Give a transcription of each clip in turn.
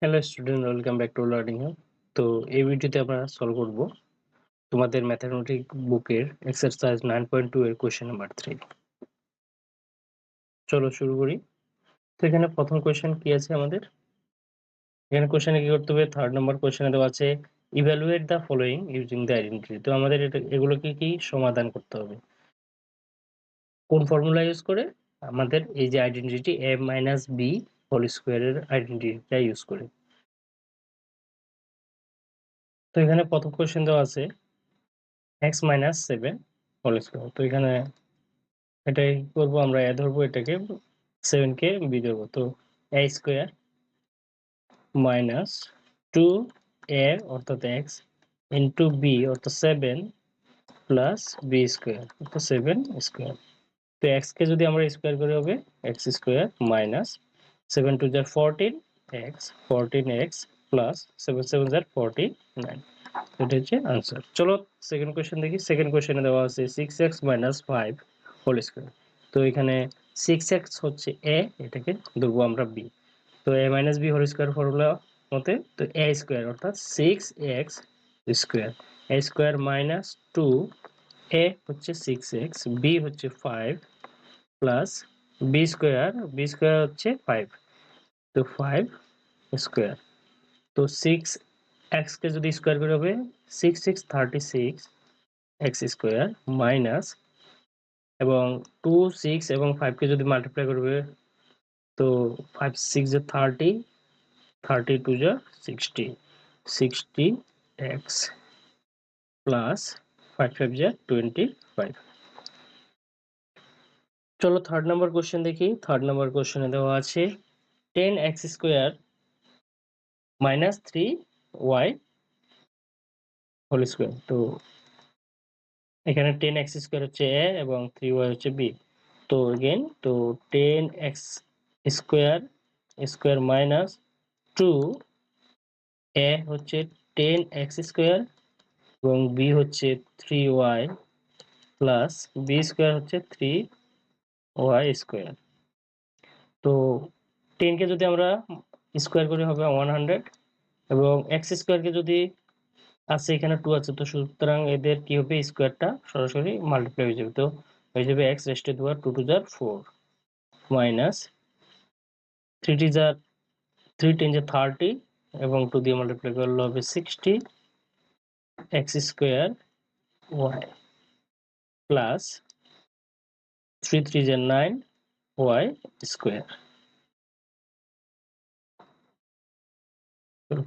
Hello student, welcome back to learning hub. তো এই ভিডিওতে আমরা সলভ করব তোমাদের ম্যাথমেটিক বুকের এক্সারসাইজ 9.2 এর কোশ্চেন নাম্বার 3। চলো শুরু করি। তো এখানে প্রথম কোশ্চেন কি আছে আমাদের? এখানে কোশ্চেনে কি করতে হবে? থার্ড নাম্বার কোশ্চেনে দেওয়া আছে evaluate the following using the identity. তো আমাদের এগুলোকে কি সমাধান করতে হবে কোন ফর্মুলা ইউজ করে? আমাদের এই যে identity a minus B whole স্কোয়ারের আইডেন্টিটিটা ইউজ করে। তো এখানে প্রথম কোশ্চেন দেওয়া আছে x মাইনাস 7 হোল স্কোয়ার। তো এখানে এটাই করবো, আমরা এ ধরবো, এটাকে 7 কে বি ধরবো। তো a স্কোয়ার মাইনাস 2a অর্থাৎ x ইন্টু বি অর্থাৎ 7 প্লাস বি স্কোয়ার অর্থাৎ 7 স্কোয়ার। তো x কে যদি আমরা স্কোয়ার করে হবে x স্কোয়ার মাইনাস 7 টু যার 14 x 14x প্লাস 7 7 যার 49। এটা হচ্ছে আনসার। চলো সেকেন্ড কোশ্চেন দেখি। সেকেন্ড কোশ্চেনে দেওয়া আছে 6x মাইনাস 5 হোল স্কোয়ার। তো এখানে 6x হচ্ছে a, এটাকে ধরবো আমরা b। তো a minus b whole square formula মতে তো a স্কোয়ার অর্থাৎ 6x square, a square minus 2, a হচ্ছে 6x, b হচ্ছে 5 প্লাস b স্কোয়ার হচ্ছে 5, তো 5 স্কোয়ার। তো 6x কে যদি স্কোয়ার করে হবে 6 6 36 এক্স স্কোয়ার মাইনাস, এবং 2 6 এবং 5 কে যদি মাল্টিপ্লাই করবে তো 5 6 যে 30, 30 2 যা 60, 60 এক্স প্লাস 5 5 যা 25। চলো থার্ড নাম্বার কোশ্চেন দেখি। থার্ড নাম্বার কোশ্চেনে দেওয়া আছে 10x square minus 3y whole square. তো এখানে 10x স্কোয়ার হচ্ছে a এবং 3y হচ্ছে b। তো अगेन তো 10x square square minus 2 a হচ্ছে 10x স্কোয়ার এবং b হচ্ছে 3y প্লাস b স্কোয়ার হচ্ছে 3y স্কোয়ার। তো 10 কে যদি আমরা স্কোয়ার করে হবে 100, এবং x স্কোয়ার কে যদি আছে এখানে 2 আছে, তো সুতরাং এদের কি হবে, স্কোয়ারটা সরাসরি মাল্টিপ্লাই হয়ে যাবে। তো হয়ে যাবে x রেস্ট টু পাওয়ার 2 টু যার 4 মাইনাস 3 টি যা 3 10 যা 30 এবং 2 দিয়ে মাল্টিপ্লাই করলে হবে 60 x স্কোয়ার y প্লাস 3 3 যা 9 y square.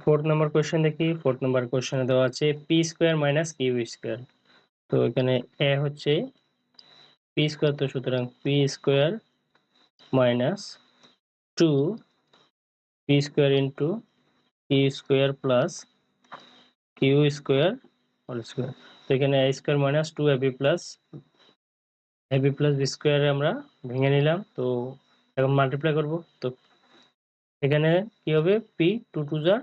Fourth number question দেখি। ফোর্থ নাম্বার কোয়েশ্চেনে দেওয়া আছে P square minus Q square. তো এখানে এ হচ্ছে পি স্কোয়ার, তো সুতরাং P square minus 2 P square into Q square plus Q square whole square. তো এখানে A square minus 2 AB plus B স্কোয়ারে আমরা ভেঙে নিলাম। তো এখন মাল্টিপ্লাই করব। তো এখানে কি হবে, পি 2 2 যা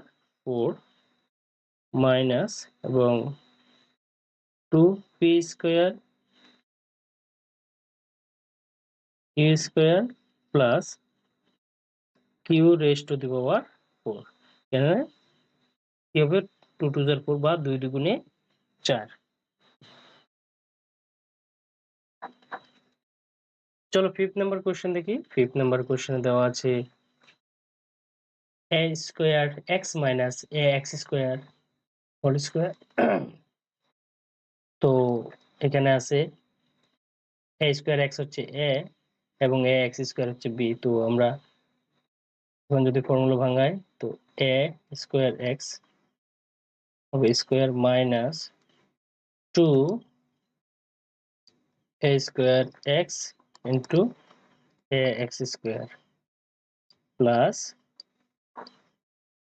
4 মাইনাস এবং 2 P square Q square plus Q raise to the power 4। এখানে কি হবে, 2 2 যা 4 বা 2 দুগুণে 4। চলো ফিফথ নাম্বার কোশ্চেন দেখি। ফিফথ নাম্বার কোশ্চেনে দেওয়া আছে a square X minus A X square whole square. তো এখানে আছে এ স্কোয়ার এক্স হচ্ছে এ এবং এ এক্স স্কোয়ার হচ্ছে বি। তো আমরা এখন যদি ফর্মুলা ভাঙাই তো এ স্কোয়ার এক্স হবে square minus 2 A square X into A X square plus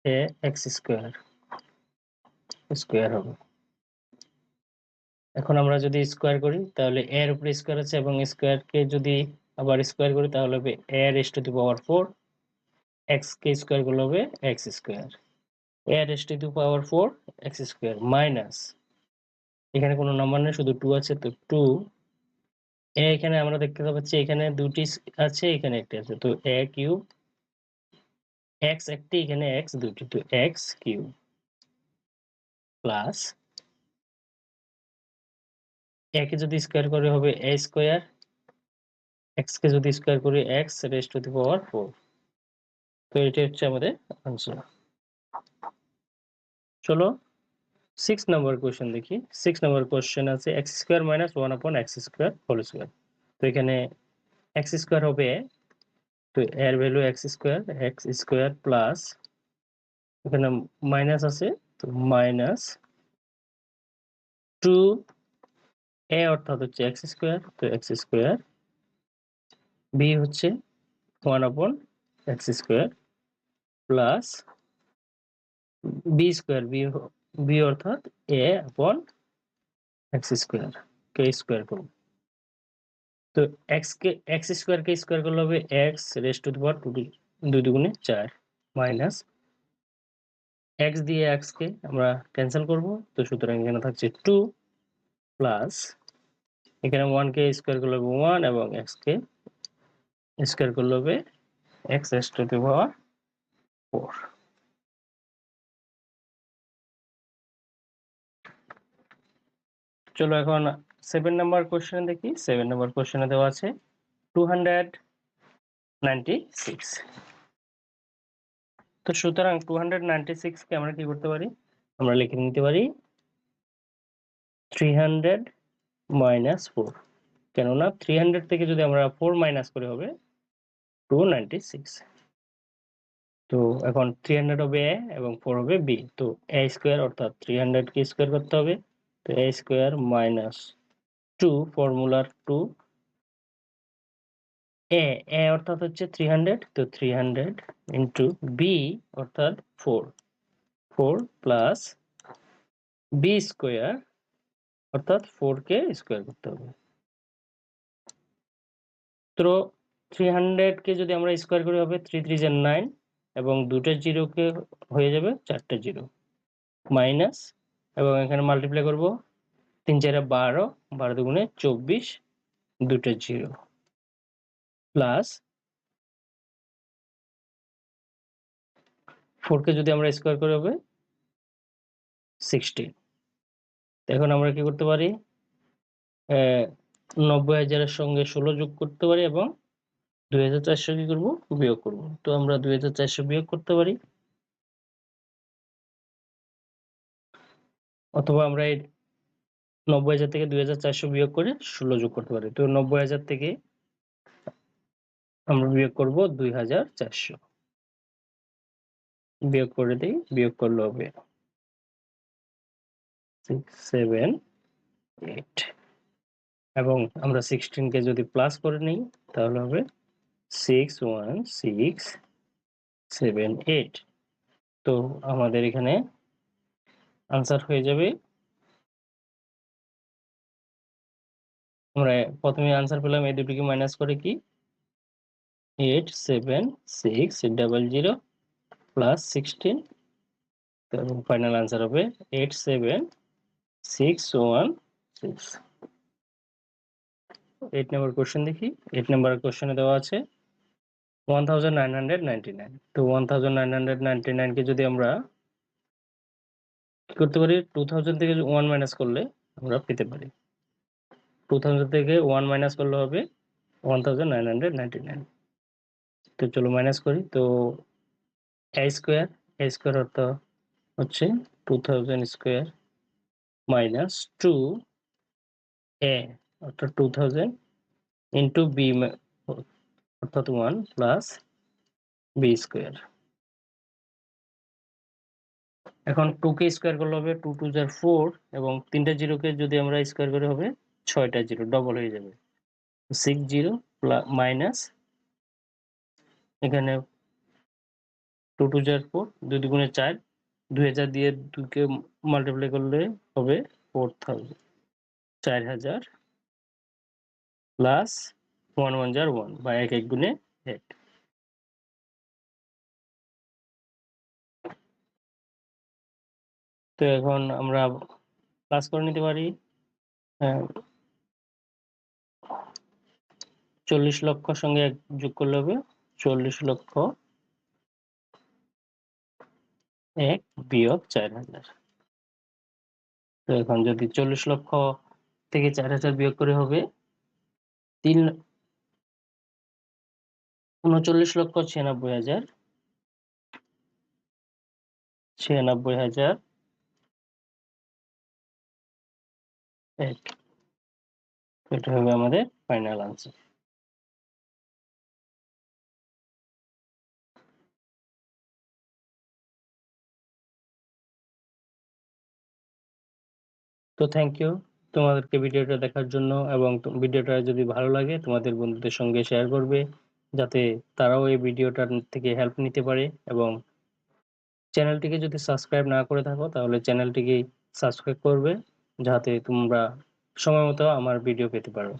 A X square square হবে। এখন আমরা যদি স্কোয়ার করি তাহলে a এর উপরে স্কোয়ার আছে এবং স্কোয়ারকে যদি আবার স্কোয়ার করি তাহলে হবে a raise to the power 4, x কে স্কোয়ার করলে হবে x square, a raise to the power 4 x square minus, এখানে কোনো নাম্বার নেই শুধু 2 আছে, তো 2 a এখানে আমরা দেখতে পাচ্ছি এখানে দুটি আছে এখানে একটি আছে, তো a কিউব x একটি, এখানে x দুটি, তো x কিউব প্লাস a কে যদি স্কয়ার করে হবে a স্কয়ার, x কে যদি স্কয়ার করি x raised two the power 4। তো এটা হচ্ছে আমাদের आंसर। চলো 6 নাম্বার কোশ্চেন দেখি। 6 নাম্বার কোশ্চেন আছে x square minus 1 upon x square whole square. তো এখানে x স্কয়ার হবে, তো এর ভ্যালু x স্কয়ার প্লাস এখানে মাইনাস আছে, তো মাইনাস 2a অর্থাৎ হচ্ছে x স্কয়ার, তো x স্কয়ার, b হচ্ছে 1 upon x square plus b square, b অর্থাৎ a upon x স্কয়ার কে স্কয়ার করব। তো x কে x স্কয়ার কে স্কয়ার করলে হবে x রেজড টু দি পাওয়ার 2, 2 দুগুণে 4 মাইনাস x দিয়ে x কে আমরা ক্যান্সেল করব, তো সুতরাং এখানে থাকছে 2 প্লাস এখানে 1 কে স্কয়ার করলে হবে 1 এবং x কে স্কয়ার করলে হবে x raised two the power 4। চলো এখন 7 নাম্বার কোশ্চেন দেখি। 7 নাম্বার কোশ্চেনে দেওয়া আছে 296। তো সুতরাং 296 কে আমরা কি করতে পারি, আমরা লিখে নিতে পারি 300 মাইনাস 4, কেননা 300 থেকে যদি আমরা 4 মাইনাস করে হবে 296। তো এখন 300 হবে a এবং 4 হবে b, তো a স্কয়ার অর্থাৎ 300 কে স্কয়ার করতে হবে, তো a স্কয়ার মাইনাস 2 ফর্মুলার 2 a অর্থাৎ হচ্ছে 300, তো 300 ইনটু b অর্থাৎ 4 প্লাস b স্কয়ার অর্থাৎ 4 কে স্কয়ার করতে হবে। তো 300 কে যদি আমরা স্কয়ার করি হবে 3 3 যা 9 এবং দুটো জিরো কে হয়ে যাবে চারটে জিরো মাইনাস, এবং এখানে মাল্টিপ্লাই করব 3 4 12, 12 দুগুণে 24, দুটো জিরো প্লাস 4 কে যদি আমরা স্কয়ার করি হবে 16। এখন আমরা কি করতে পারি, 90,000 এর সঙ্গে 16 যোগ করতে পারি এবং 2400 কি করব, বিয়োগ করব। তো আমরা 2400 বিয়োগ করতে পারি, অথবা আমরা এই 90,000 থেকে 2400 বিয়োগ করে 16 যোগ করতে পারি। তো 90,000 থেকে আমরা বিয়োগ করব 2400, বিয়োগ করে দিই, বিয়োগ করলে হবে 6 7 8 এবং আমরা 16 কে যদি প্লাস করে নিই তাহলে হবে 6 1 6 7 8। তো আমাদের এখানে আনসার হয়ে যাবে, আমরা প্রথমে আনসার পেলাম এই দুটিকে মাইনাস করে কি 8 7 6 00 প্লাস 16, এবং ফাইনাল আনসার হবে 8 7 6 1 6। 8 নম্বর কোশ্চেন দেখি। 8 নম্বর কোশ্চেনে দেওয়া আছে 1999। তো 1999 কে যদি আমরা কি করতে পারি, 2000 থেকে 1 মাইনাস করলে আমরা পেতে পারি, 2000 থেকে 1 মাইনাস করলে হবে 1999। তো চলো মাইনাস করি, তো a স্কয়ার অর্থ হচ্ছে 2000 স্কয়ার মাইনাস 2a অর্থাৎ 2000 ইন্টু b অর্থাৎ 1 প্লাস b স্কয়ার। এখন 2 কে স্কয়ার করলে হবে 2 2 যার 4 এবং তিনটা জিরো কে যদি আমরা স্কয়ার করে হবে 6টা জিরো, ডবল হয়ে যাবে 60 মাইনাস এখানে 2 2 যার 4, 2 দুগুণে 4, 2000 দিয়ে 2 কে মাল্টিপ্লাই করলে হবে 4000, 4000 প্লাস 1 1 যার 1 বা 1 1 গুণে 1। তো এখন আমরা প্লাস করে নিতে পারি, 40 লক্ষ সঙ্গে 1 যোগ করলে হবে 40 লক্ষ 1 বিয়োগ 4000। তো এখন যদি 40 লক্ষ থেকে 4000 বিয়োগ করে হবে 39,96,500 96,001। এটা হবে আমাদের ফাইনাল আনসার। তো থ্যাংক ইউ তোমাদেরকে ভিডিওটা দেখার জন্য, এবং ভিডিওটা যদি ভালো লাগে তোমাদের বন্ধুদের সঙ্গে শেয়ার করবে, যাতে তারাও এই ভিডিওটার থেকে হেল্প নিতে পারে। এবং চ্যানেলটিকে যদি সাবস্ক্রাইব না করে থাকো তাহলে চ্যানেলটিকে সাবস্ক্রাইব করবে, যাতে তোমরা সময়মতো আমার ভিডিও পেতে পারো।